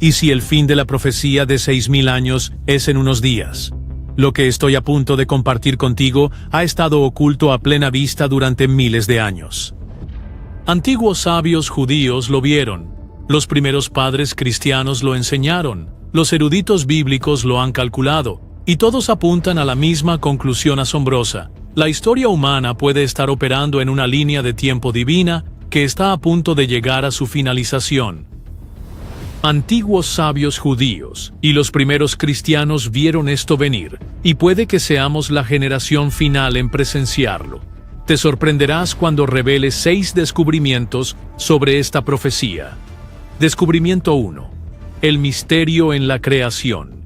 y si el fin de la profecía de 6.000 años es en unos días. Lo que estoy a punto de compartir contigo ha estado oculto a plena vista durante miles de años. Antiguos sabios judíos lo vieron, los primeros padres cristianos lo enseñaron, los eruditos bíblicos lo han calculado, y todos apuntan a la misma conclusión asombrosa. La historia humana puede estar operando en una línea de tiempo divina que está a punto de llegar a su finalización. Antiguos sabios judíos y los primeros cristianos vieron esto venir, y puede que seamos la generación final en presenciarlo. Te sorprenderás cuando revele 6 descubrimientos sobre esta profecía. Descubrimiento 1. El misterio en la creación.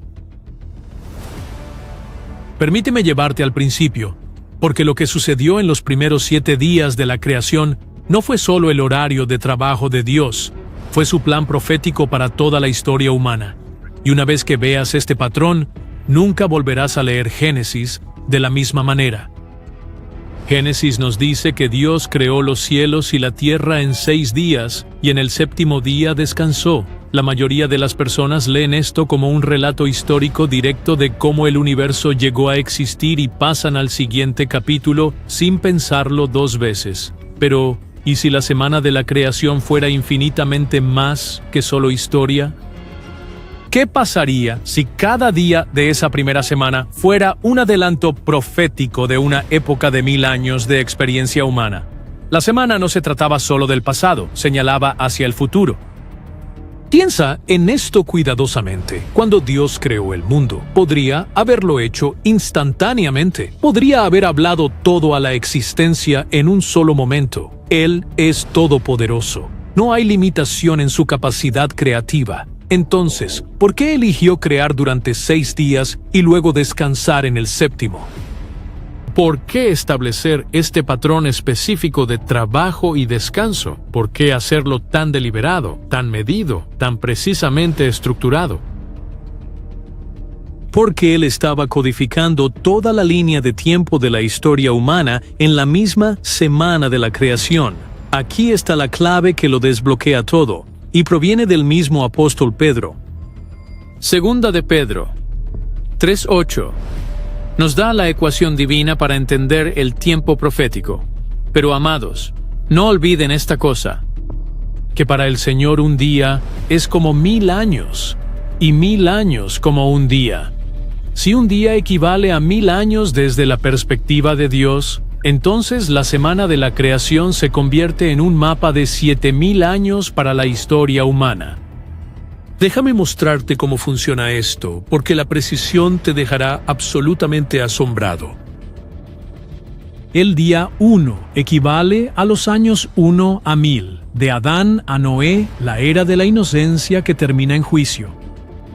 Permíteme llevarte al principio, porque lo que sucedió en los primeros 7 días de la creación no fue solo el horario de trabajo de Dios, fue su plan profético para toda la historia humana. Y una vez que veas este patrón, nunca volverás a leer Génesis de la misma manera. Génesis nos dice que Dios creó los cielos y la tierra en 6 días, y en el 7º día descansó. La mayoría de las personas leen esto como un relato histórico directo de cómo el universo llegó a existir y pasan al siguiente capítulo sin pensarlo 2 veces. Pero, ¿y si la semana de la creación fuera infinitamente más que solo historia? ¿Qué pasaría si cada día de esa primera semana fuera un adelanto profético de una época de 1000 años de experiencia humana? La semana no se trataba solo del pasado, señalaba hacia el futuro. Piensa en esto cuidadosamente. Cuando Dios creó el mundo, podría haberlo hecho instantáneamente. Podría haber hablado todo a la existencia en un solo momento. Él es todopoderoso. No hay limitación en su capacidad creativa. Entonces, ¿por qué eligió crear durante 6 días y luego descansar en el 7º? ¿Por qué establecer este patrón específico de trabajo y descanso? ¿Por qué hacerlo tan deliberado, tan medido, tan precisamente estructurado? Porque Él estaba codificando toda la línea de tiempo de la historia humana en la misma semana de la creación. Aquí está la clave que lo desbloquea todo, y proviene del mismo apóstol Pedro. Segunda de Pedro 3:8 nos da la ecuación divina para entender el tiempo profético. Pero amados, no olviden esta cosa, que para el Señor un día es como 1000 años, y 1000 años como un día. Si un día equivale a 1000 años desde la perspectiva de Dios, entonces la semana de la creación se convierte en un mapa de 7000 años para la historia humana. Déjame mostrarte cómo funciona esto, porque la precisión te dejará absolutamente asombrado. El día 1 equivale a los años 1 a 1000, de Adán a Noé, la era de la inocencia que termina en juicio.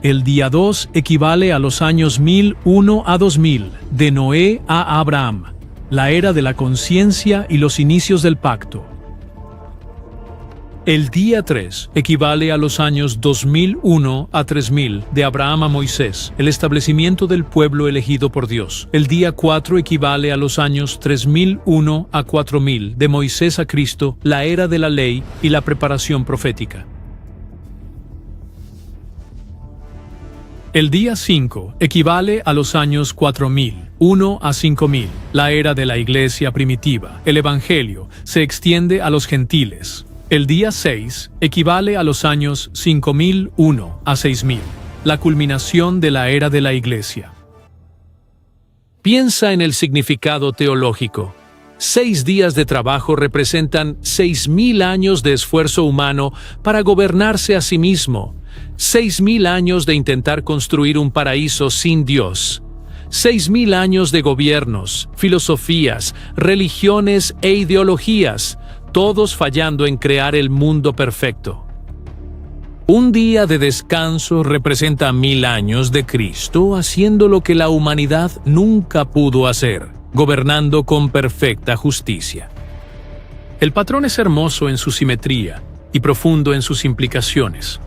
El día 2 equivale a los años 1001 a 2000, de Noé a Abraham, la era de la conciencia y los inicios del pacto. El día 3 equivale a los años 2001 a 3000, de Abraham a Moisés, el establecimiento del pueblo elegido por Dios. El día 4 equivale a los años 3001 a 4000, de Moisés a Cristo, la era de la ley y la preparación profética. El día 5 equivale a los años 4001 a 5000, la era de la iglesia primitiva. El evangelio se extiende a los gentiles. El día 6 equivale a los años 5001 a 6000, la culminación de la era de la iglesia. Piensa en el significado teológico. 6 días de trabajo representan 6000 años de esfuerzo humano para gobernarse a sí mismo, 6000 años de intentar construir un paraíso sin Dios, 6000 años de gobiernos, filosofías, religiones e ideologías, todos fallando en crear el mundo perfecto. Un día de descanso representa 1000 años de Cristo haciendo lo que la humanidad nunca pudo hacer, gobernando con perfecta justicia. El patrón es hermoso en su simetría y profundo en sus implicaciones.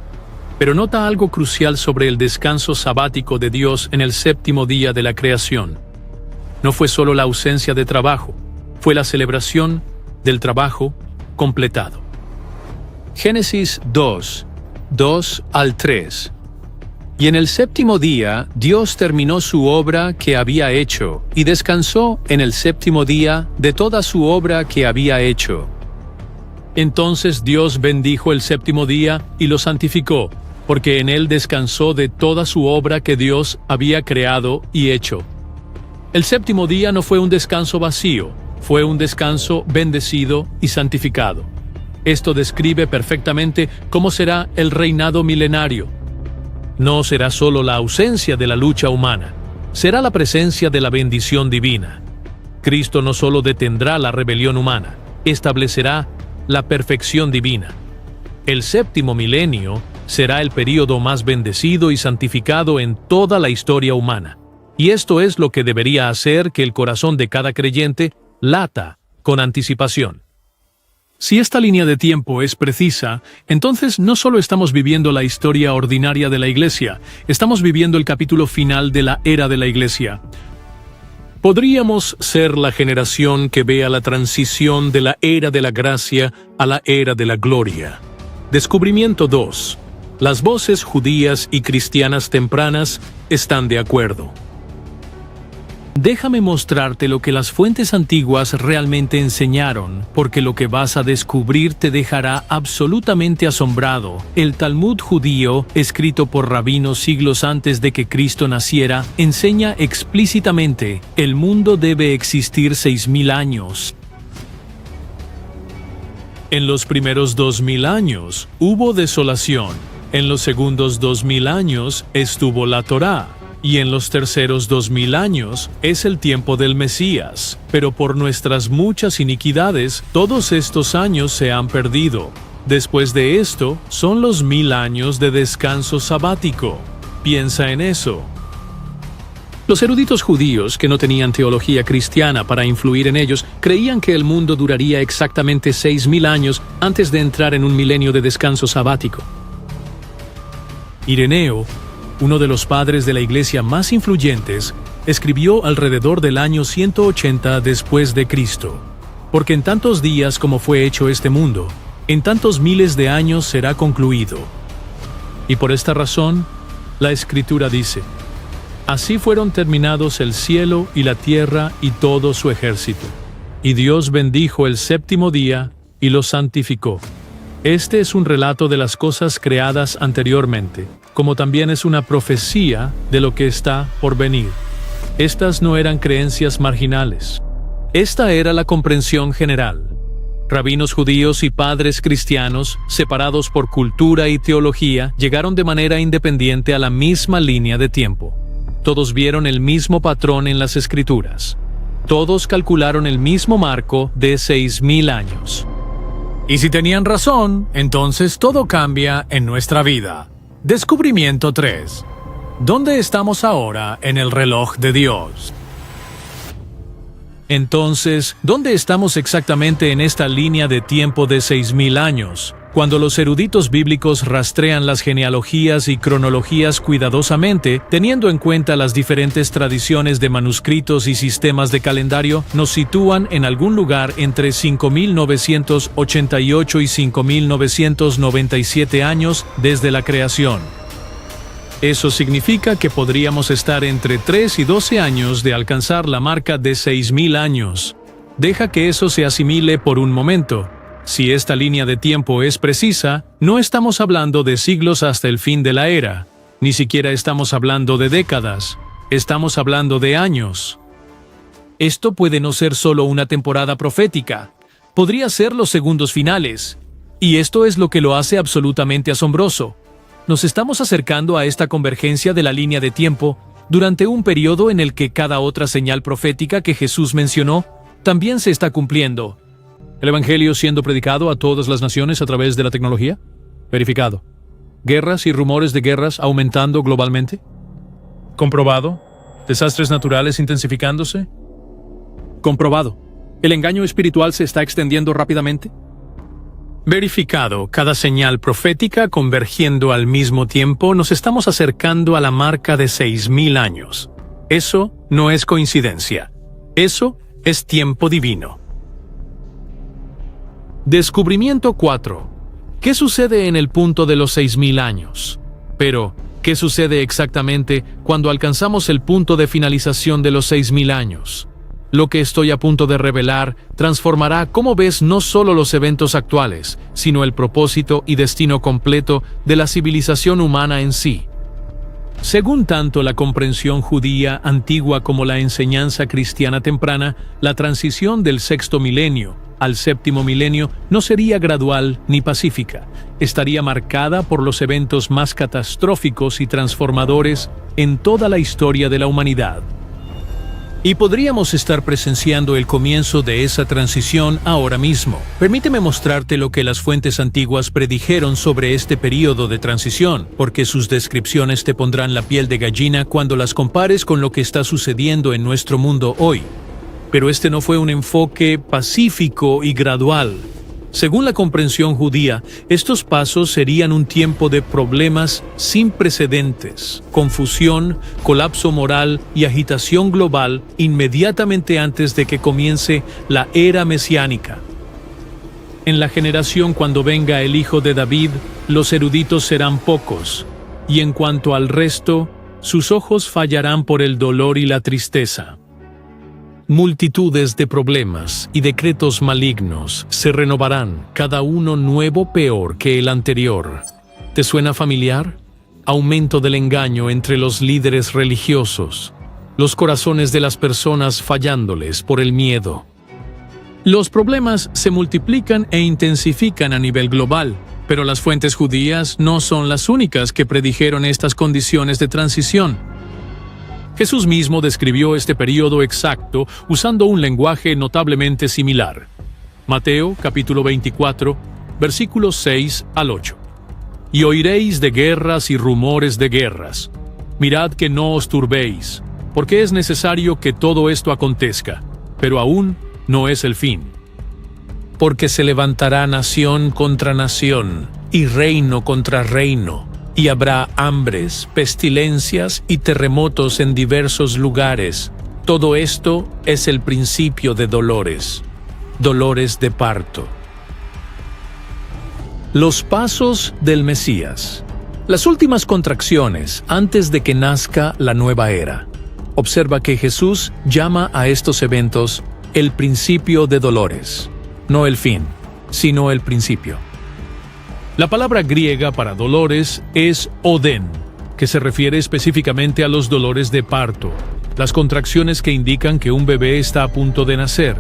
Pero nota algo crucial sobre el descanso sabático de Dios en el 7º día de la creación. No fue solo la ausencia de trabajo, fue la celebración del trabajo completado. Génesis 2, 2 al 3. Y en el séptimo día Dios terminó su obra que había hecho, y descansó en el séptimo día de toda su obra que había hecho. Entonces Dios bendijo el séptimo día y lo santificó, porque en él descansó de toda su obra que Dios había creado y hecho. El séptimo día no fue un descanso vacío, fue un descanso bendecido y santificado. Esto describe perfectamente cómo será el reinado milenario. No será solo la ausencia de la lucha humana, será la presencia de la bendición divina. Cristo no solo detendrá la rebelión humana, establecerá la perfección divina. El séptimo milenio será el período más bendecido y santificado en toda la historia humana. Y esto es lo que debería hacer que el corazón de cada creyente lata con anticipación. Si esta línea de tiempo es precisa, entonces no solo estamos viviendo la historia ordinaria de la Iglesia, estamos viviendo el capítulo final de la era de la Iglesia. Podríamos ser la generación que vea la transición de la era de la gracia a la era de la gloria. Descubrimiento 2. Las voces judías y cristianas tempranas están de acuerdo. Déjame mostrarte lo que las fuentes antiguas realmente enseñaron, porque lo que vas a descubrir te dejará absolutamente asombrado. El Talmud judío, escrito por rabinos siglos antes de que Cristo naciera, enseña explícitamente: el mundo debe existir 6000 años. En los primeros 2000 años hubo desolación, en los segundos 2000 años estuvo la Torá, y en los terceros 2000 años es el tiempo del Mesías. Pero por nuestras muchas iniquidades, todos estos años se han perdido. Después de esto, son los 1000 años de descanso sabático. Piensa en eso. Los eruditos judíos, que no tenían teología cristiana para influir en ellos, creían que el mundo duraría exactamente 6000 años antes de entrar en un milenio de descanso sabático. Ireneo, uno de los padres de la Iglesia más influyentes, escribió alrededor del año 180 después de Cristo: porque en tantos días como fue hecho este mundo, en tantos miles de años será concluido. Y por esta razón, la Escritura dice: así fueron terminados el cielo y la tierra y todo su ejército. Y Dios bendijo el séptimo día y lo santificó. Este es un relato de las cosas creadas anteriormente, como también es una profecía de lo que está por venir. Estas no eran creencias marginales. Esta era la comprensión general. Rabinos judíos y padres cristianos, separados por cultura y teología, llegaron de manera independiente a la misma línea de tiempo. Todos vieron el mismo patrón en las Escrituras. Todos calcularon el mismo marco de 6000 años. Y si tenían razón, entonces todo cambia en nuestra vida. Descubrimiento 3. ¿Dónde estamos ahora en el reloj de Dios? Entonces, ¿dónde estamos exactamente en esta línea de tiempo de 6000 años? Cuando los eruditos bíblicos rastrean las genealogías y cronologías cuidadosamente, teniendo en cuenta las diferentes tradiciones de manuscritos y sistemas de calendario, nos sitúan en algún lugar entre 5988 y 5997 años desde la creación. Eso significa que podríamos estar entre 3 y 12 años de alcanzar la marca de 6000 años. Deja que eso se asimile por un momento. Si esta línea de tiempo es precisa, no estamos hablando de siglos hasta el fin de la era, ni siquiera estamos hablando de décadas, estamos hablando de años. Esto puede no ser solo una temporada profética, podría ser los segundos finales, y esto es lo que lo hace absolutamente asombroso. Nos estamos acercando a esta convergencia de la línea de tiempo durante un periodo en el que cada otra señal profética que Jesús mencionó también se está cumpliendo. ¿El Evangelio siendo predicado a todas las naciones a través de la tecnología? Verificado. ¿Guerras y rumores de guerras aumentando globalmente? Comprobado. ¿Desastres naturales intensificándose? Comprobado. ¿El engaño espiritual se está extendiendo rápidamente? Verificado. Cada señal profética convergiendo al mismo tiempo, nos estamos acercando a la marca de 6000 años. Eso no es coincidencia. Eso es tiempo divino. Descubrimiento 4. ¿Qué sucede en el punto de los 6000 años? Pero, ¿qué sucede exactamente cuando alcanzamos el punto de finalización de los 6000 años? Lo que estoy a punto de revelar transformará cómo ves no solo los eventos actuales, sino el propósito y destino completo de la civilización humana en sí. Según tanto la comprensión judía antigua como la enseñanza cristiana temprana, la transición del sexto milenio al séptimo milenio no sería gradual ni pacífica, estaría marcada por los eventos más catastróficos y transformadores en toda la historia de la humanidad. Y podríamos estar presenciando el comienzo de esa transición ahora mismo. Permíteme mostrarte lo que las fuentes antiguas predijeron sobre este periodo de transición, porque sus descripciones te pondrán la piel de gallina cuando las compares con lo que está sucediendo en nuestro mundo hoy. Pero este no fue un enfoque pacífico y gradual. Según la comprensión judía, estos pasos serían un tiempo de problemas sin precedentes, confusión, colapso moral y agitación global inmediatamente antes de que comience la era mesiánica. En la generación cuando venga el hijo de David, los eruditos serán pocos, y en cuanto al resto, sus ojos fallarán por el dolor y la tristeza. Multitudes de problemas y decretos malignos se renovarán, cada uno nuevo peor que el anterior. ¿Te suena familiar? Aumento del engaño entre los líderes religiosos, los corazones de las personas fallándoles por el miedo. Los problemas se multiplican e intensifican a nivel global, pero las fuentes judías no son las únicas que predijeron estas condiciones de transición. Jesús mismo describió este periodo exacto usando un lenguaje notablemente similar. Mateo, capítulo 24, versículos 6 al 8. Y oiréis de guerras y rumores de guerras. Mirad que no os turbéis, porque es necesario que todo esto acontezca, pero aún no es el fin. Porque se levantará nación contra nación, y reino contra reino. Y habrá hambres, pestilencias y terremotos en diversos lugares. Todo esto es el principio de dolores, dolores de parto. Los pasos del Mesías. Las últimas contracciones antes de que nazca la nueva era. Observa que Jesús llama a estos eventos el principio de dolores. No el fin, sino el principio. La palabra griega para dolores es oden, que se refiere específicamente a los dolores de parto, las contracciones que indican que un bebé está a punto de nacer,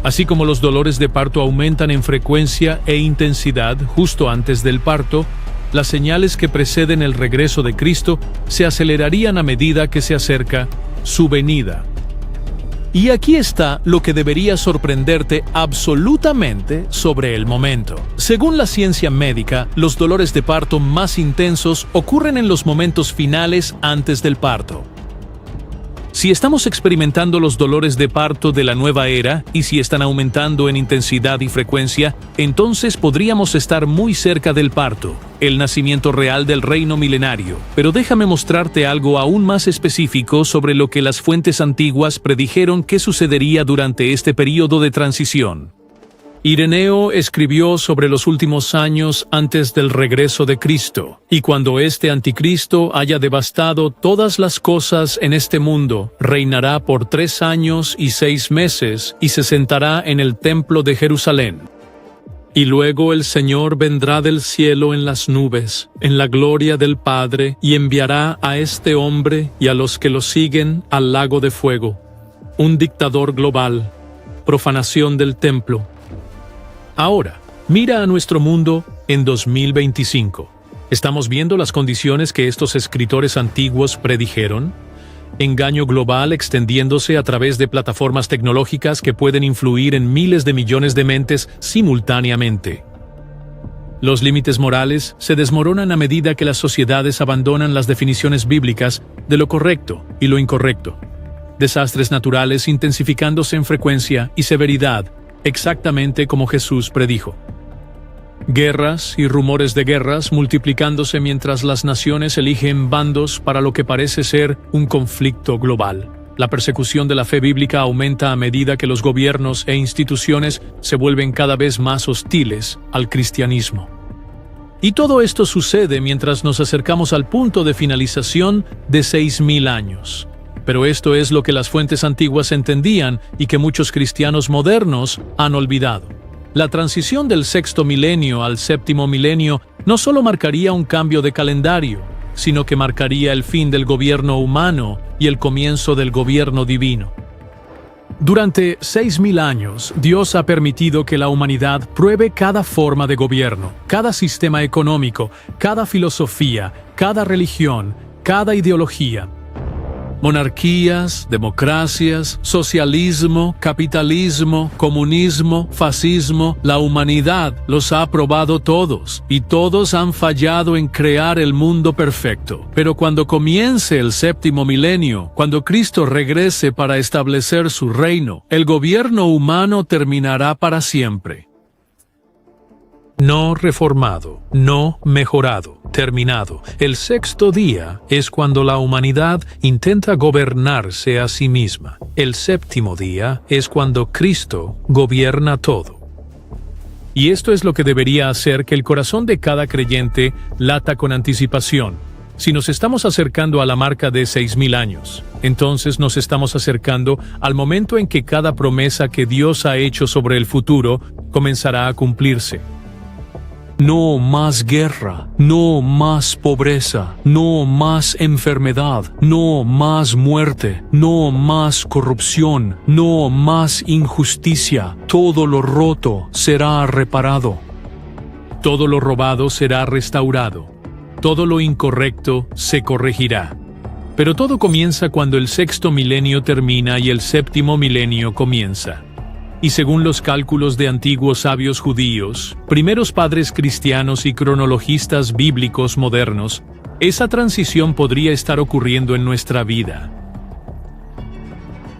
así como los dolores de parto aumentan en frecuencia e intensidad justo antes del parto. Las señales que preceden el regreso de Cristo se acelerarían a medida que se acerca su venida. Y aquí está lo que debería sorprenderte absolutamente sobre el momento. Según la ciencia médica, los dolores de parto más intensos ocurren en los momentos finales antes del parto. Si estamos experimentando los dolores de parto de la nueva era y si están aumentando en intensidad y frecuencia, entonces podríamos estar muy cerca del parto, el nacimiento real del reino milenario. Pero déjame mostrarte algo aún más específico sobre lo que las fuentes antiguas predijeron que sucedería durante este periodo de transición. Ireneo escribió sobre los últimos años antes del regreso de Cristo, y cuando este anticristo haya devastado todas las cosas en este mundo, reinará por 3 años y 6 meses y se sentará en el templo de Jerusalén. Y luego el Señor vendrá del cielo en las nubes, en la gloria del Padre, y enviará a este hombre y a los que lo siguen al lago de fuego. Un dictador global, profanación del templo. Ahora, mira a nuestro mundo en 2025. ¿Estamos viendo las condiciones que estos escritores antiguos predijeron? Engaño global extendiéndose a través de plataformas tecnológicas que pueden influir en miles de millones de mentes simultáneamente. Los límites morales se desmoronan a medida que las sociedades abandonan las definiciones bíblicas de lo correcto y lo incorrecto. Desastres naturales intensificándose en frecuencia y severidad, exactamente como Jesús predijo. Guerras y rumores de guerras multiplicándose mientras las naciones eligen bandos para lo que parece ser un conflicto global. La persecución de la fe bíblica aumenta a medida que los gobiernos e instituciones se vuelven cada vez más hostiles al cristianismo. Y todo esto sucede mientras nos acercamos al punto de finalización de 6.000 años. Pero esto es lo que las fuentes antiguas entendían y que muchos cristianos modernos han olvidado. La transición del sexto milenio al séptimo milenio no solo marcaría un cambio de calendario, sino que marcaría el fin del gobierno humano y el comienzo del gobierno divino. Durante 6.000 años, Dios ha permitido que la humanidad pruebe cada forma de gobierno, cada sistema económico, cada filosofía, cada religión, cada ideología. Monarquías, democracias, socialismo, capitalismo, comunismo, fascismo, la humanidad los ha probado todos, y todos han fallado en crear el mundo perfecto. Pero cuando comience el séptimo milenio, cuando Cristo regrese para establecer su reino, el gobierno humano terminará para siempre. No reformado, no mejorado, terminado. El sexto día es cuando la humanidad intenta gobernarse a sí misma. El séptimo día es cuando Cristo gobierna todo. Y esto es lo que debería hacer que el corazón de cada creyente lata con anticipación. Si nos estamos acercando a la marca de 6.000 años, entonces nos estamos acercando al momento en que cada promesa que Dios ha hecho sobre el futuro comenzará a cumplirse. No más guerra, no más pobreza, no más enfermedad, no más muerte, no más corrupción, no más injusticia. Todo lo roto será reparado. Todo lo robado será restaurado. Todo lo incorrecto se corregirá. Pero todo comienza cuando el sexto milenio termina y el séptimo milenio comienza. Y según los cálculos de antiguos sabios judíos, primeros padres cristianos y cronologistas bíblicos modernos, esa transición podría estar ocurriendo en nuestra vida.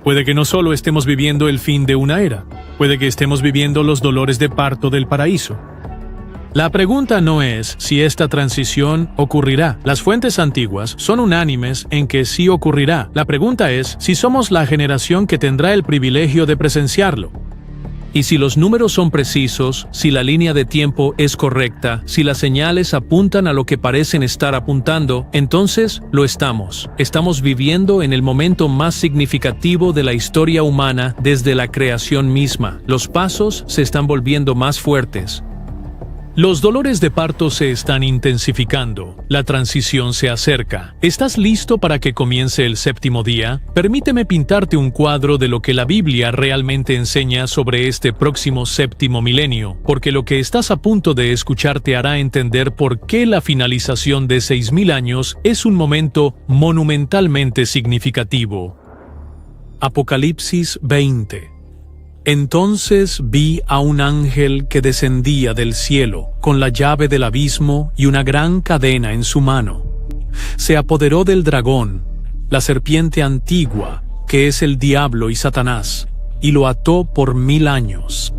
Puede que no solo estemos viviendo el fin de una era, puede que estemos viviendo los dolores de parto del paraíso. La pregunta no es si esta transición ocurrirá. Las fuentes antiguas son unánimes en que sí ocurrirá. La pregunta es si somos la generación que tendrá el privilegio de presenciarlo. Y si los números son precisos, si la línea de tiempo es correcta, si las señales apuntan a lo que parecen estar apuntando, entonces lo estamos. Estamos viviendo en el momento más significativo de la historia humana desde la creación misma. Los pasos se están volviendo más fuertes. Los dolores de parto se están intensificando. La transición se acerca. ¿Estás listo para que comience el séptimo día? Permíteme pintarte un cuadro de lo que la Biblia realmente enseña sobre este próximo séptimo milenio, porque lo que estás a punto de escuchar te hará entender por qué la finalización de 6.000 años es un momento monumentalmente significativo. Apocalipsis 20. Entonces vi a un ángel que descendía del cielo, con la llave del abismo y una gran cadena en su mano. Se apoderó del dragón, la serpiente antigua, que es el diablo y Satanás, y lo ató por 1.000 años.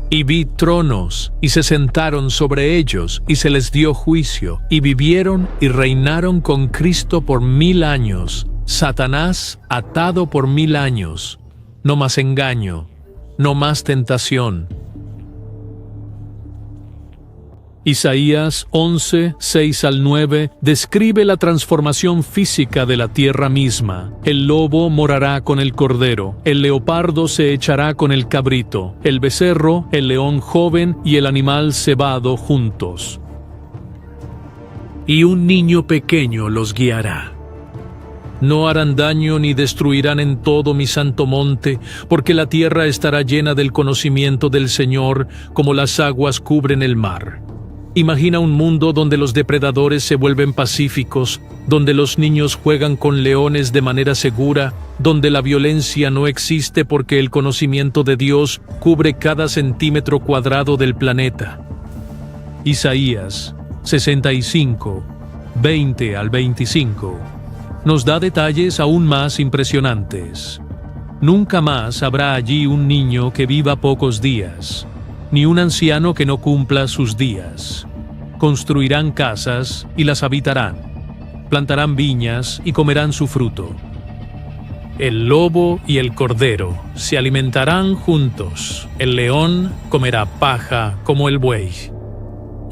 Y vi tronos, y se sentaron sobre ellos, y se les dio juicio, y vivieron y reinaron con Cristo por 1.000 años. Satanás atado por 1.000 años. No más engaño. No más tentación. Isaías 11, 6 al 9 describe la transformación física de la tierra misma. El lobo morará con el cordero, el leopardo se echará con el cabrito, el becerro, el león joven y el animal cebado juntos. Y un niño pequeño los guiará. No harán daño ni destruirán en todo mi santo monte, porque la tierra estará llena del conocimiento del Señor, como las aguas cubren el mar. Imagina un mundo donde los depredadores se vuelven pacíficos, donde los niños juegan con leones de manera segura, donde la violencia no existe porque el conocimiento de Dios cubre cada centímetro cuadrado del planeta. Isaías 65, 20 al 25. Nos da detalles aún más impresionantes. Nunca más habrá allí un niño que viva pocos días, ni un anciano que no cumpla sus días. Construirán casas y las habitarán, plantarán viñas y comerán su fruto. El lobo y el cordero se alimentarán juntos, el león comerá paja como el buey.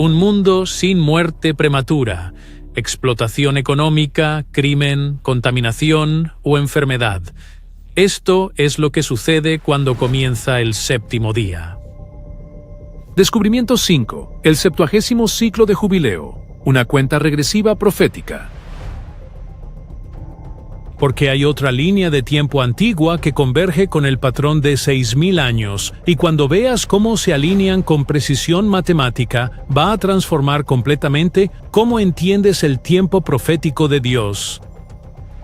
Un mundo sin muerte prematura, explotación económica, crimen, contaminación o enfermedad. Esto es lo que sucede cuando comienza el séptimo día. Descubrimiento 5. El 70º ciclo de jubileo. Una cuenta regresiva profética. Porque hay otra línea de tiempo antigua que converge con el patrón de 6000 años, y cuando veas cómo se alinean con precisión matemática, va a transformar completamente cómo entiendes el tiempo profético de Dios.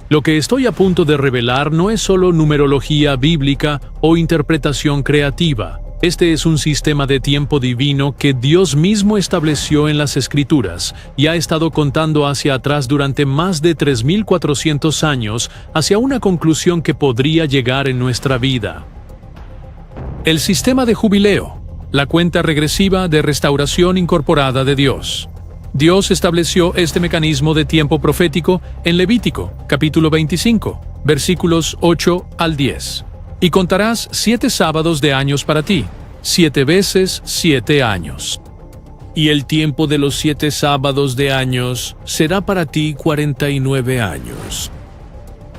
Lo que estoy a punto de revelar no es solo numerología bíblica o interpretación creativa. Este es un sistema de tiempo divino que Dios mismo estableció en las Escrituras y ha estado contando hacia atrás durante más de 3400 años hacia una conclusión que podría llegar en nuestra vida. El sistema de jubileo, la cuenta regresiva de restauración incorporada de Dios. Dios estableció este mecanismo de tiempo profético en Levítico, capítulo 25, versículos 8 al 10. Y contarás 7 sábados de años para ti, 7 veces 7 años. Y el tiempo de los 7 sábados de años será para ti 49 años.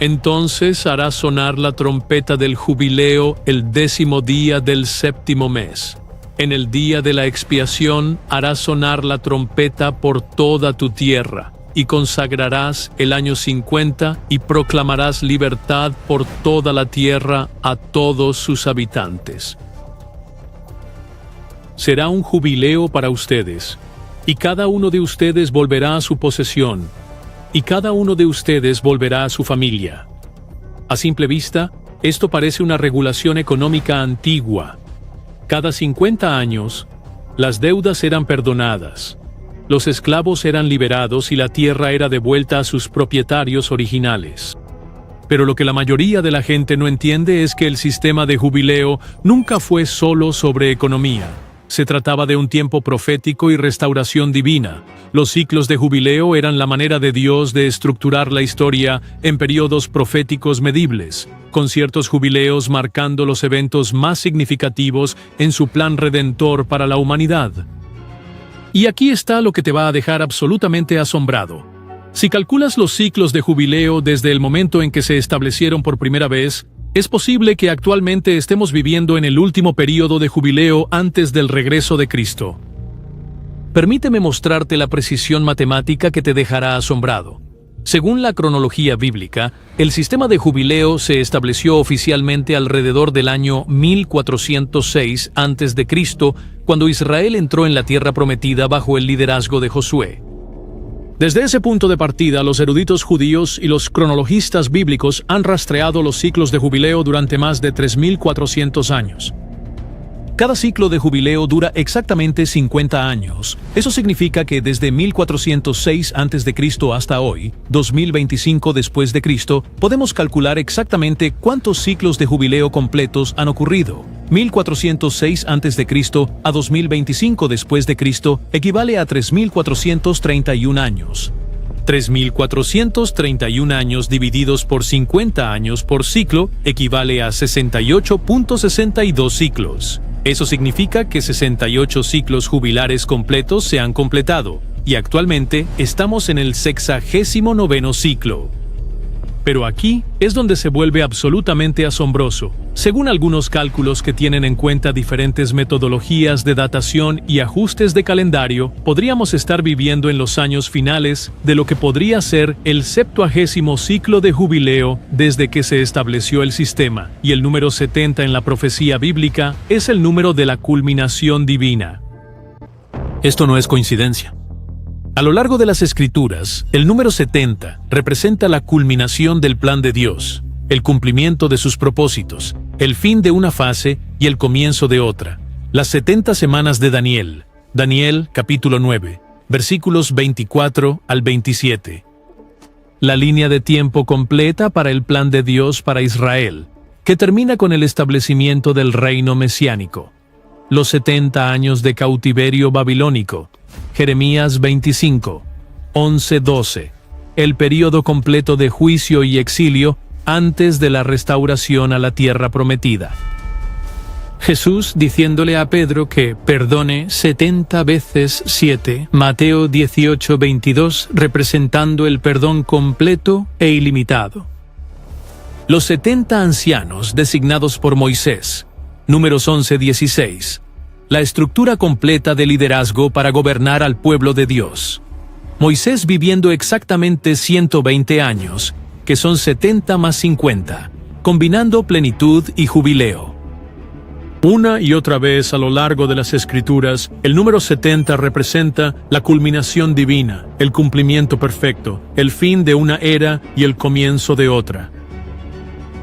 Entonces harás sonar la trompeta del jubileo el 10º día del 7º mes. En el día de la expiación harás sonar la trompeta por toda tu tierra. Y consagrarás el año 50 y proclamarás libertad por toda la tierra a todos sus habitantes. Será un jubileo para ustedes, y cada uno de ustedes volverá a su posesión, y cada uno de ustedes volverá a su familia. A simple vista, esto parece una regulación económica antigua. Cada 50 años, las deudas eran perdonadas. Los esclavos eran liberados y la tierra era devuelta a sus propietarios originales. Pero lo que la mayoría de la gente no entiende es que el sistema de jubileo nunca fue solo sobre economía. Se trataba de un tiempo profético y restauración divina. Los ciclos de jubileo eran la manera de Dios de estructurar la historia en periodos proféticos medibles, con ciertos jubileos marcando los eventos más significativos en su plan redentor para la humanidad. Y aquí está lo que te va a dejar absolutamente asombrado. Si calculas los ciclos de jubileo desde el momento en que se establecieron por primera vez, es posible que actualmente estemos viviendo en el último período de jubileo antes del regreso de Cristo. Permíteme mostrarte la precisión matemática que te dejará asombrado. Según la cronología bíblica, el sistema de jubileo se estableció oficialmente alrededor del año 1406 a.C., cuando Israel entró en la tierra prometida bajo el liderazgo de Josué. Desde ese punto de partida, los eruditos judíos y los cronologistas bíblicos han rastreado los ciclos de jubileo durante más de 3400 años. Cada ciclo de jubileo dura exactamente 50 años. Eso significa que desde 1406 a.C. hasta hoy, 2025 después de Cristo, podemos calcular exactamente cuántos ciclos de jubileo completos han ocurrido. 1406 a.C. a 2025 después de Cristo equivale a 3431 años. 3.431 años divididos por 50 años por ciclo equivale a 68.62 ciclos. Eso significa que 68 ciclos jubilares completos se han completado, y actualmente estamos en el 69º ciclo. Pero aquí es donde se vuelve absolutamente asombroso. Según algunos cálculos que tienen en cuenta diferentes metodologías de datación y ajustes de calendario, podríamos estar viviendo en los años finales de lo que podría ser el 70º ciclo de jubileo desde que se estableció el sistema, y el número 70 en la profecía bíblica es el número de la culminación divina. Esto no es coincidencia. A lo largo de las Escrituras, el número 70 representa la culminación del plan de Dios, el cumplimiento de sus propósitos, el fin de una fase y el comienzo de otra. Las 70 semanas de Daniel. Daniel, capítulo 9, versículos 24 al 27. La línea de tiempo completa para el plan de Dios para Israel, que termina con el establecimiento del reino mesiánico. Los 70 años de cautiverio babilónico. Jeremías 25, 11-12. El período completo de juicio y exilio antes de la restauración a la tierra prometida. Jesús diciéndole a Pedro que perdone 70 veces 7, Mateo 18:22, representando el perdón completo e ilimitado. Los 70 ancianos designados por Moisés, Números 11:16, la estructura completa de liderazgo para gobernar al pueblo de Dios. Moisés viviendo exactamente 120 años, que son 70 más 50, combinando plenitud y jubileo. Una y otra vez a lo largo de las Escrituras, el número 70 representa la culminación divina, el cumplimiento perfecto, el fin de una era y el comienzo de otra.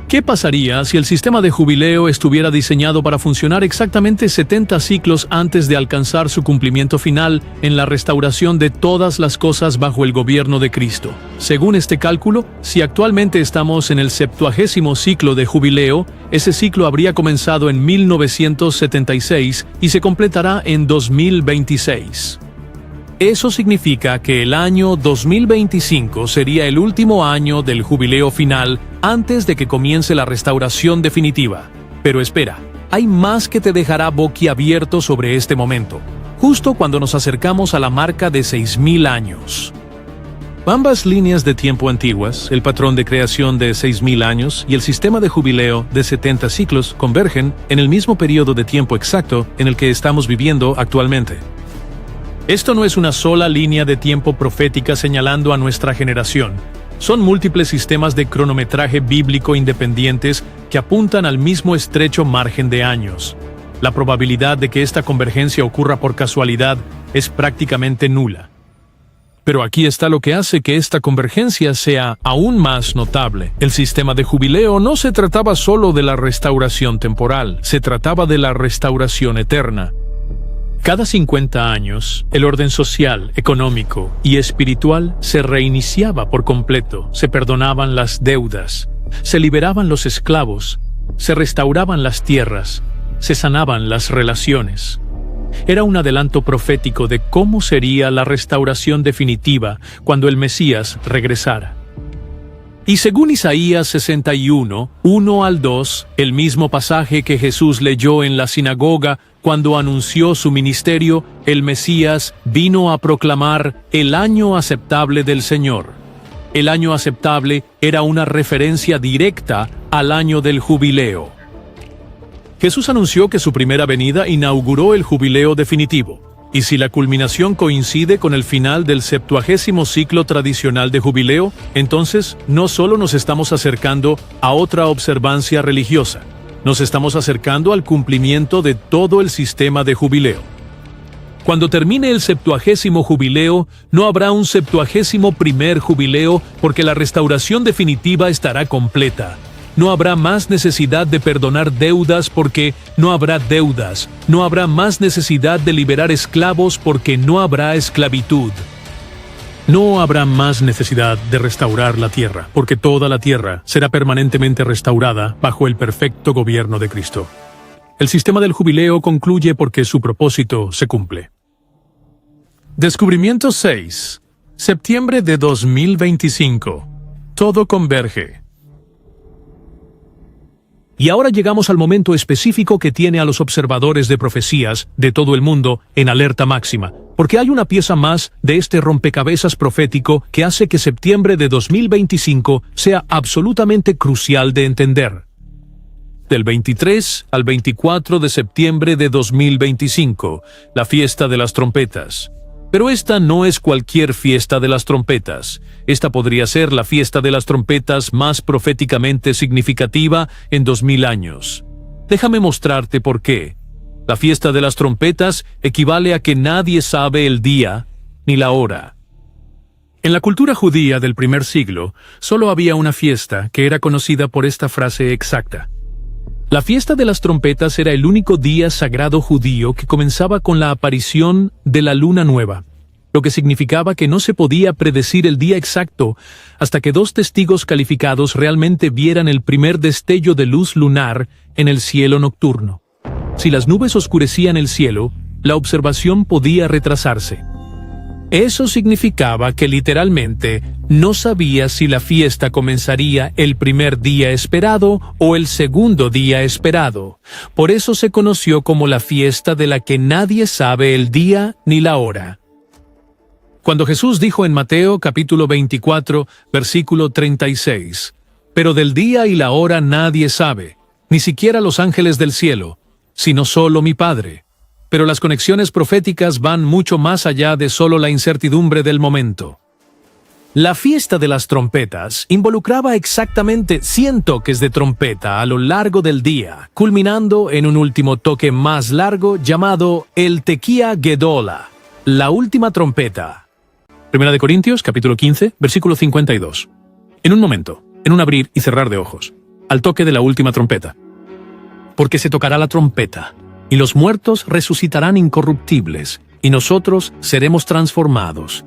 ¿Qué pasaría si el sistema de jubileo estuviera diseñado para funcionar exactamente 70 ciclos antes de alcanzar su cumplimiento final en la restauración de todas las cosas bajo el gobierno de Cristo? Según este cálculo, si actualmente estamos en el 70º ciclo de jubileo, ese ciclo habría comenzado en 1976 y se completará en 2026. Eso significa que el año 2025 sería el último año del jubileo final antes de que comience la restauración definitiva. Pero espera, hay más que te dejará boquiabierto sobre este momento, justo cuando nos acercamos a la marca de 6.000 años. Ambas líneas de tiempo antiguas, el patrón de creación de 6.000 años y el sistema de jubileo de 70 ciclos, convergen en el mismo periodo de tiempo exacto en el que estamos viviendo actualmente. Esto no es una sola línea de tiempo profética señalando a nuestra generación. Son múltiples sistemas de cronometraje bíblico independientes que apuntan al mismo estrecho margen de años. La probabilidad de que esta convergencia ocurra por casualidad es prácticamente nula. Pero aquí está lo que hace que esta convergencia sea aún más notable. El sistema de jubileo no se trataba solo de la restauración temporal, se trataba de la restauración eterna. Cada 50 años, el orden social, económico y espiritual se reiniciaba por completo, se perdonaban las deudas, se liberaban los esclavos, se restauraban las tierras, se sanaban las relaciones. Era un adelanto profético de cómo sería la restauración definitiva cuando el Mesías regresara. Y según Isaías 61, 1 al 2, el mismo pasaje que Jesús leyó en la sinagoga cuando anunció su ministerio, el Mesías vino a proclamar el año aceptable del Señor. El año aceptable era una referencia directa al año del jubileo. Jesús anunció que su primera venida inauguró el jubileo definitivo. Y si la culminación coincide con el final del 70º ciclo tradicional de jubileo, entonces no solo nos estamos acercando a otra observancia religiosa, nos estamos acercando al cumplimiento de todo el sistema de jubileo. Cuando termine el 70º jubileo, no habrá un 71º jubileo porque la restauración definitiva estará completa. No habrá más necesidad de perdonar deudas porque no habrá deudas. No habrá más necesidad de liberar esclavos porque no habrá esclavitud. No habrá más necesidad de restaurar la tierra porque toda la tierra será permanentemente restaurada bajo el perfecto gobierno de Cristo. El sistema del jubileo concluye porque su propósito se cumple. Descubrimiento 6. Septiembre de 2025. Todo converge. Y ahora llegamos al momento específico que tiene a los observadores de profecías de todo el mundo en alerta máxima, porque hay una pieza más de este rompecabezas profético que hace que septiembre de 2025 sea absolutamente crucial de entender. Del 23 al 24 de septiembre de 2025, la fiesta de las trompetas. Pero esta no es cualquier fiesta de las trompetas. Esta podría ser la fiesta de las trompetas más proféticamente significativa en 2000 años. Déjame mostrarte por qué. La fiesta de las trompetas equivale a que nadie sabe el día ni la hora. En la cultura judía del primer siglo, solo había una fiesta que era conocida por esta frase exacta. La fiesta de las trompetas era el único día sagrado judío que comenzaba con la aparición de la luna nueva, lo que significaba que no se podía predecir el día exacto hasta que dos testigos calificados realmente vieran el primer destello de luz lunar en el cielo nocturno. Si las nubes oscurecían el cielo, la observación podía retrasarse. Eso significaba que literalmente no sabía si la fiesta comenzaría el primer día esperado o el segundo día esperado. Por eso se conoció como la fiesta de la que nadie sabe el día ni la hora. Cuando Jesús dijo en Mateo capítulo 24, versículo 36, «Pero del día y la hora nadie sabe, ni siquiera los ángeles del cielo, sino solo mi Padre». Pero las conexiones proféticas van mucho más allá de solo la incertidumbre del momento. La fiesta de las trompetas involucraba exactamente 100 toques de trompeta a lo largo del día, culminando en un último toque más largo llamado el Tequía Gedola, la última trompeta. Primera de Corintios, capítulo 15, versículo 52. En un momento, en un abrir y cerrar de ojos, al toque de la última trompeta. Porque se tocará la trompeta, y los muertos resucitarán incorruptibles, y nosotros seremos transformados.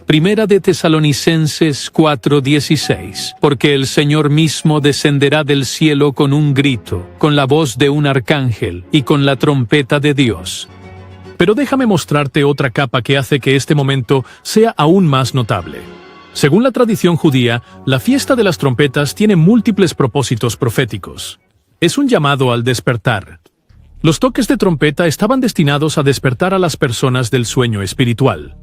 Primera de Tesalonicenses 4:16. Porque el Señor mismo descenderá del cielo con un grito, con la voz de un arcángel, y con la trompeta de Dios. Pero déjame mostrarte otra capa que hace que este momento sea aún más notable. Según la tradición judía, la fiesta de las trompetas tiene múltiples propósitos proféticos. Es un llamado al despertar. Los toques de trompeta estaban destinados a despertar a las personas del sueño espiritual.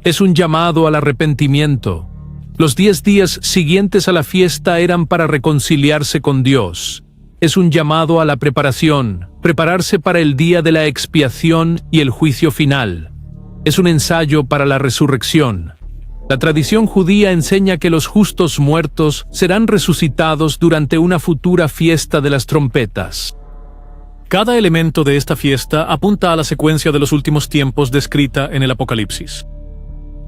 Es un llamado al arrepentimiento. Los 10 días siguientes a la fiesta eran para reconciliarse con Dios. Es un llamado a la preparación, prepararse para el día de la expiación y el juicio final. Es un ensayo para la resurrección. La tradición judía enseña que los justos muertos serán resucitados durante una futura fiesta de las trompetas. Cada elemento de esta fiesta apunta a la secuencia de los últimos tiempos descrita en el Apocalipsis.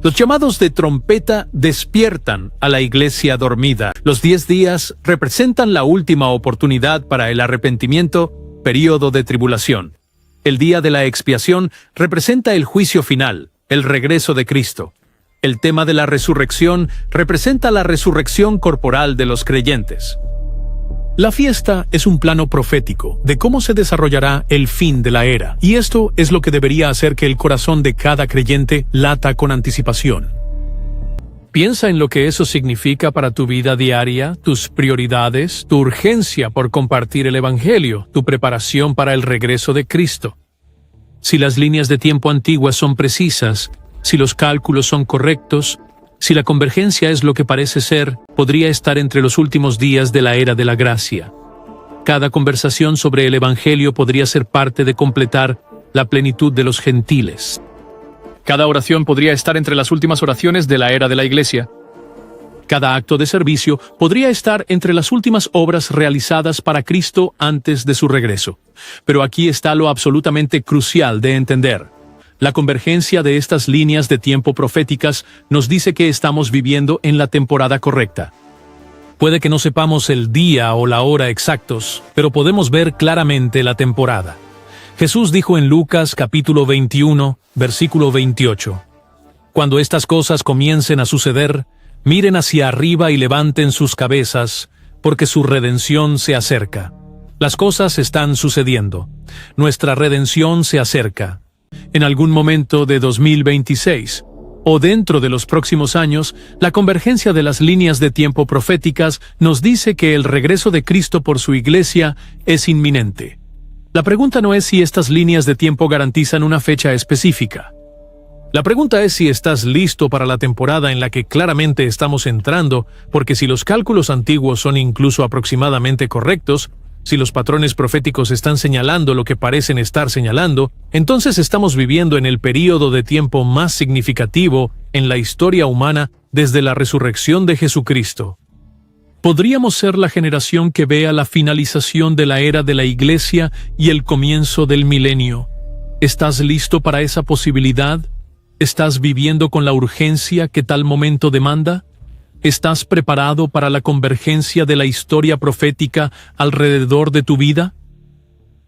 Los llamados de trompeta despiertan a la iglesia dormida. Los 10 días representan la última oportunidad para el arrepentimiento, período de tribulación. El día de la expiación representa el juicio final, el regreso de Cristo. El tema de la resurrección representa la resurrección corporal de los creyentes. La fiesta es un plano profético de cómo se desarrollará el fin de la era, y esto es lo que debería hacer que el corazón de cada creyente lata con anticipación. Piensa en lo que eso significa para tu vida diaria, tus prioridades, tu urgencia por compartir el Evangelio, tu preparación para el regreso de Cristo. Si las líneas de tiempo antiguas son precisas, si los cálculos son correctos, si la convergencia es lo que parece ser, podría estar entre los últimos días de la era de la gracia. Cada conversación sobre el Evangelio podría ser parte de completar la plenitud de los gentiles. Cada oración podría estar entre las últimas oraciones de la era de la Iglesia. Cada acto de servicio podría estar entre las últimas obras realizadas para Cristo antes de su regreso. Pero aquí está lo absolutamente crucial de entender. La convergencia de estas líneas de tiempo proféticas nos dice que estamos viviendo en la temporada correcta. Puede que no sepamos el día o la hora exactos, pero podemos ver claramente la temporada. Jesús dijo en Lucas capítulo 21, versículo 28, «Cuando estas cosas comiencen a suceder, miren hacia arriba y levanten sus cabezas, porque su redención se acerca». Las cosas están sucediendo. Nuestra redención se acerca. En algún momento de 2026, o dentro de los próximos años, la convergencia de las líneas de tiempo proféticas nos dice que el regreso de Cristo por su iglesia es inminente. La pregunta no es si estas líneas de tiempo garantizan una fecha específica. La pregunta es si estás listo para la temporada en la que claramente estamos entrando, porque si los cálculos antiguos son incluso aproximadamente correctos, si los patrones proféticos están señalando lo que parecen estar señalando, entonces estamos viviendo en el período de tiempo más significativo en la historia humana desde la resurrección de Jesucristo. Podríamos ser la generación que vea la finalización de la era de la Iglesia y el comienzo del milenio. ¿Estás listo para esa posibilidad? ¿Estás viviendo con la urgencia que tal momento demanda? ¿Estás preparado para la convergencia de la historia profética alrededor de tu vida?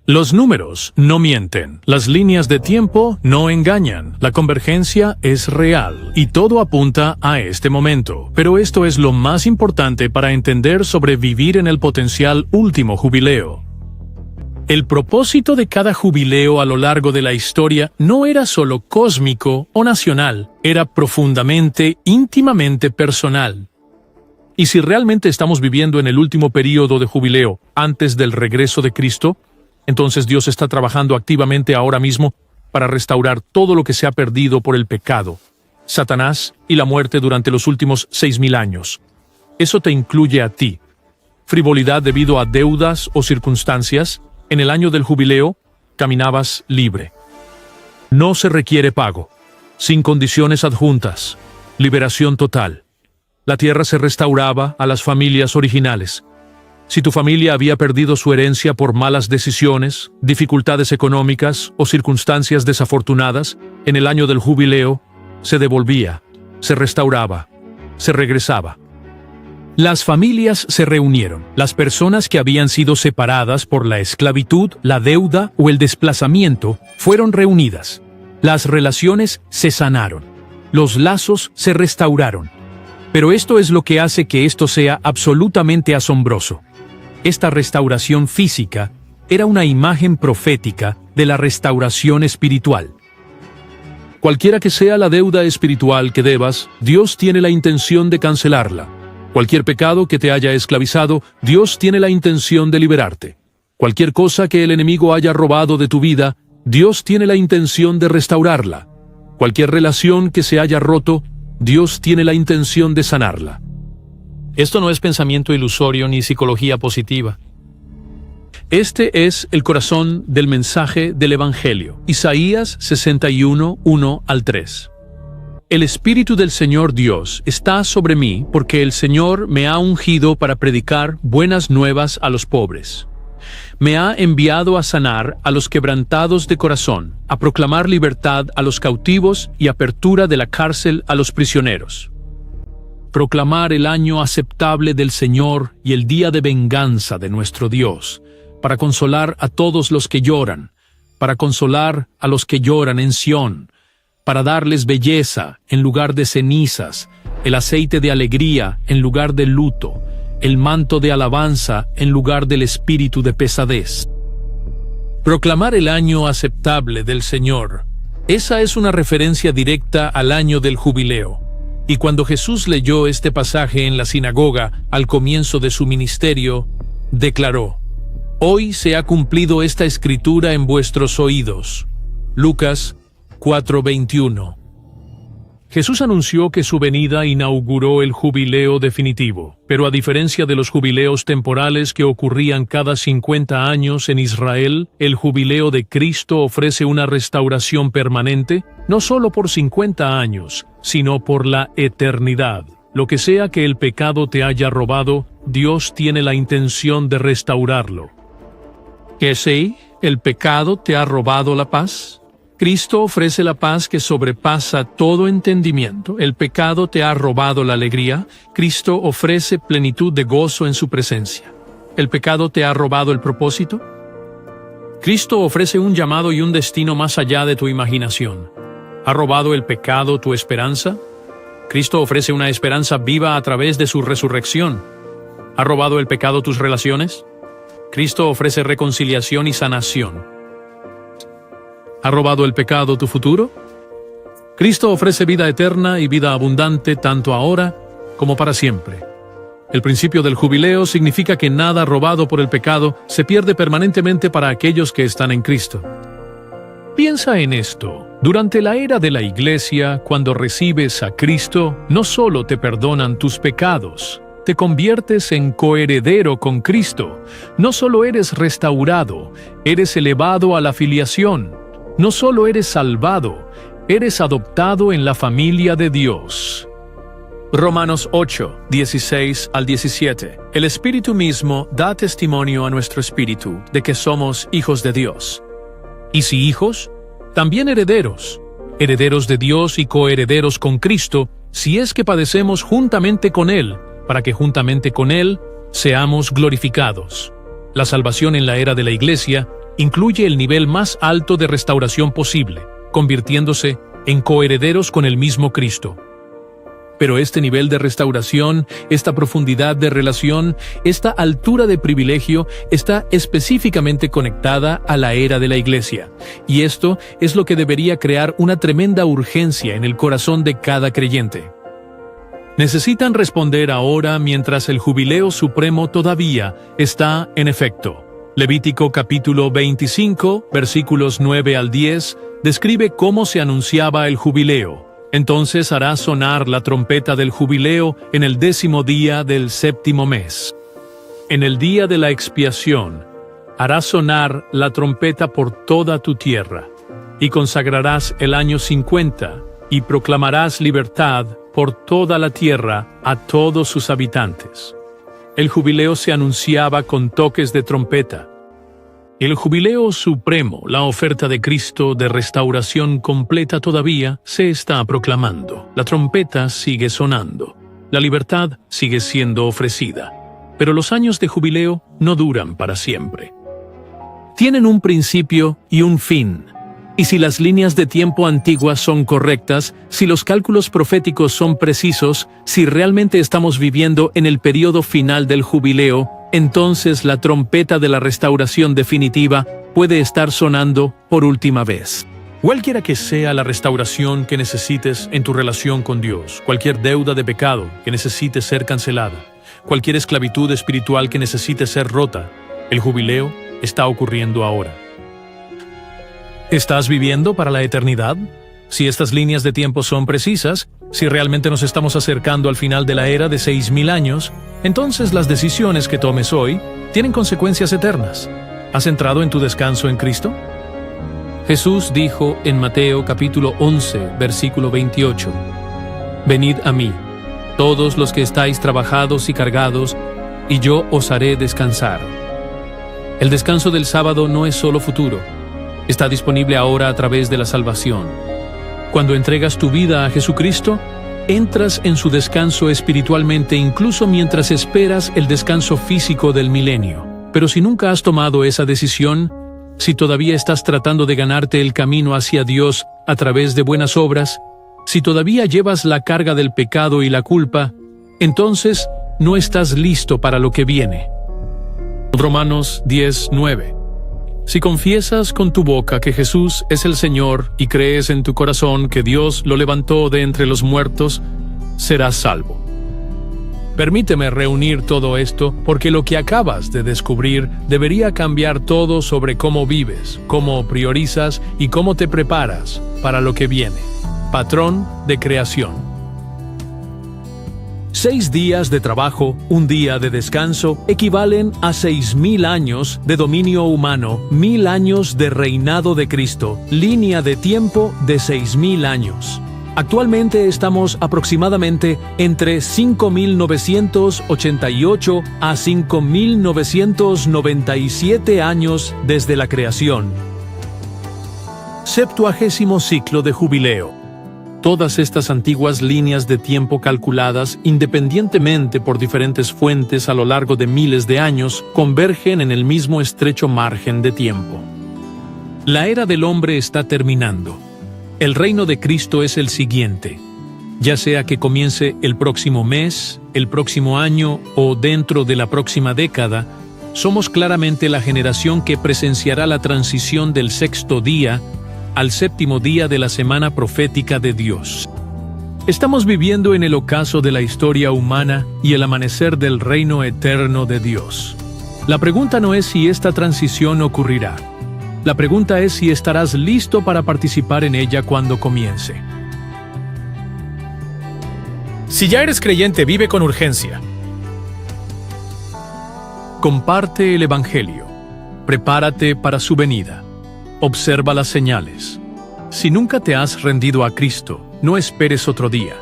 Los números no mienten, las líneas de tiempo no engañan, la convergencia es real y todo apunta a este momento. Pero esto es lo más importante para entender sobre vivir en el potencial último jubileo. El propósito de cada jubileo a lo largo de la historia no era solo cósmico o nacional, era profundamente, íntimamente personal. Y si realmente estamos viviendo en el último período de jubileo antes del regreso de Cristo, entonces Dios está trabajando activamente ahora mismo para restaurar todo lo que se ha perdido por el pecado, Satanás y la muerte durante los últimos 6.000 años. Eso te incluye a ti. Frivolidad debido a deudas o circunstancias. En el año del jubileo, caminabas libre. No se requiere pago, sin condiciones adjuntas, liberación total. La tierra se restauraba a las familias originales. Si tu familia había perdido su herencia por malas decisiones, dificultades económicas o circunstancias desafortunadas, en el año del jubileo, se devolvía, se restauraba, se regresaba. Las familias se reunieron. Las personas que habían sido separadas por la esclavitud, la deuda o el desplazamiento fueron reunidas. Las relaciones se sanaron. Los lazos se restauraron. Pero esto es lo que hace que esto sea absolutamente asombroso. Esta restauración física era una imagen profética de la restauración espiritual. Cualquiera que sea la deuda espiritual que debas, Dios tiene la intención de cancelarla. Cualquier pecado que te haya esclavizado, Dios tiene la intención de liberarte. Cualquier cosa que el enemigo haya robado de tu vida, Dios tiene la intención de restaurarla. Cualquier relación que se haya roto, Dios tiene la intención de sanarla. Esto no es pensamiento ilusorio ni psicología positiva. Este es el corazón del mensaje del Evangelio. Isaías 61, 1 al 3. El Espíritu del Señor Dios está sobre mí porque el Señor me ha ungido para predicar buenas nuevas a los pobres. Me ha enviado a sanar a los quebrantados de corazón, a proclamar libertad a los cautivos y apertura de la cárcel a los prisioneros. Proclamar el año aceptable del Señor y el día de venganza de nuestro Dios, para consolar a todos los que lloran, para consolar a los que lloran en Sión, para darles belleza en lugar de cenizas, el aceite de alegría en lugar de luto, el manto de alabanza en lugar del espíritu de pesadez. Proclamar el año aceptable del Señor. Esa es una referencia directa al año del jubileo. Y cuando Jesús leyó este pasaje en la sinagoga al comienzo de su ministerio, declaró: «Hoy se ha cumplido esta escritura en vuestros oídos». Lucas 4:21. Jesús anunció que su venida inauguró el jubileo definitivo, pero a diferencia de los jubileos temporales que ocurrían cada 50 años en Israel, el jubileo de Cristo ofrece una restauración permanente, no solo por 50 años, sino por la eternidad. Lo que sea que el pecado te haya robado, Dios tiene la intención de restaurarlo. ¿Que sí? ¿El pecado te ha robado la paz? Cristo ofrece la paz que sobrepasa todo entendimiento. ¿El pecado te ha robado la alegría? Cristo ofrece plenitud de gozo en su presencia. ¿El pecado te ha robado el propósito? Cristo ofrece un llamado y un destino más allá de tu imaginación. ¿Ha robado el pecado tu esperanza? Cristo ofrece una esperanza viva a través de su resurrección. ¿Ha robado el pecado tus relaciones? Cristo ofrece reconciliación y sanación. ¿Ha robado el pecado tu futuro? Cristo ofrece vida eterna y vida abundante tanto ahora como para siempre. El principio del jubileo significa que nada robado por el pecado se pierde permanentemente para aquellos que están en Cristo. Piensa en esto. Durante la era de la Iglesia, cuando recibes a Cristo, no solo te perdonan tus pecados, te conviertes en coheredero con Cristo. No solo eres restaurado, eres elevado a la filiación. No solo eres salvado, eres adoptado en la familia de Dios. Romanos 8, 16 al 17. El Espíritu mismo da testimonio a nuestro espíritu de que somos hijos de Dios. Y si hijos, también herederos, herederos de Dios y coherederos con Cristo, si es que padecemos juntamente con Él, para que juntamente con Él seamos glorificados. La salvación en la era de la Iglesia incluye el nivel más alto de restauración posible, convirtiéndose en coherederos con el mismo Cristo. Pero este nivel de restauración, esta profundidad de relación, esta altura de privilegio está específicamente conectada a la era de la Iglesia. Y esto es lo que debería crear una tremenda urgencia en el corazón de cada creyente. Necesitan responder ahora mientras el jubileo supremo todavía está en efecto. Levítico capítulo 25, versículos 9 al 10, describe cómo se anunciaba el jubileo. Entonces hará sonar la trompeta del jubileo en el 10º día del 7º mes. En el día de la expiación, hará sonar la trompeta por toda tu tierra, y consagrarás el año 50, y proclamarás libertad por toda la tierra a todos sus habitantes. El jubileo se anunciaba con toques de trompeta. El jubileo supremo, la oferta de Cristo de restauración completa todavía, se está proclamando. La trompeta sigue sonando. La libertad sigue siendo ofrecida. Pero los años de jubileo no duran para siempre. Tienen un principio y un fin. Y si las líneas de tiempo antiguas son correctas, si los cálculos proféticos son precisos, si realmente estamos viviendo en el periodo final del jubileo, entonces la trompeta de la restauración definitiva puede estar sonando por última vez. Cualquiera que sea la restauración que necesites en tu relación con Dios, cualquier deuda de pecado que necesite ser cancelada, cualquier esclavitud espiritual que necesite ser rota, el jubileo está ocurriendo ahora. ¿Estás viviendo para la eternidad? Si estas líneas de tiempo son precisas, si realmente nos estamos acercando al final de la era de 6.000 años, entonces las decisiones que tomes hoy tienen consecuencias eternas. ¿Has entrado en tu descanso en Cristo? Jesús dijo en Mateo capítulo 11, versículo 28, «Venid a mí, todos los que estáis trabajados y cargados, y yo os haré descansar». El descanso del sábado no es solo futuro. Está disponible ahora a través de la salvación. Cuando entregas tu vida a Jesucristo, entras en su descanso espiritualmente incluso mientras esperas el descanso físico del milenio. Pero si nunca has tomado esa decisión, si todavía estás tratando de ganarte el camino hacia Dios a través de buenas obras, si todavía llevas la carga del pecado y la culpa, entonces no estás listo para lo que viene. Romanos 10:9. Si confiesas con tu boca que Jesús es el Señor y crees en tu corazón que Dios lo levantó de entre los muertos, serás salvo. Permíteme reunir todo esto porque lo que acabas de descubrir debería cambiar todo sobre cómo vives, cómo priorizas y cómo te preparas para lo que viene. Patrón de creación. 6 días de trabajo, un día de descanso, equivalen a 6.000 años de dominio humano, 1.000 años de reinado de Cristo, línea de tiempo de 6.000 años. Actualmente estamos aproximadamente entre 5.988 a 5.997 años desde la creación. 70º ciclo de jubileo. Todas estas antiguas líneas de tiempo calculadas independientemente por diferentes fuentes a lo largo de miles de años convergen en el mismo estrecho margen de tiempo. La era del hombre está terminando. El reino de Cristo es el siguiente. Ya sea que comience el próximo mes, el próximo año o dentro de la próxima década, somos claramente la generación que presenciará la transición del 6º día al 7º día de la semana profética de Dios. Estamos viviendo en el ocaso de la historia humana y el amanecer del reino eterno de Dios. La pregunta no es si esta transición ocurrirá. La pregunta es si estarás listo para participar en ella cuando comience. Si ya eres creyente, vive con urgencia. Comparte el Evangelio. Prepárate para su venida. Observa las señales. Si nunca te has rendido a Cristo, no esperes otro día.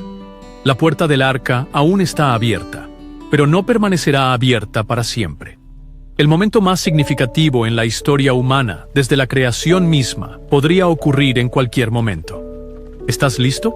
La puerta del arca aún está abierta, pero no permanecerá abierta para siempre. El momento más significativo en la historia humana, desde la creación misma, podría ocurrir en cualquier momento. ¿Estás listo?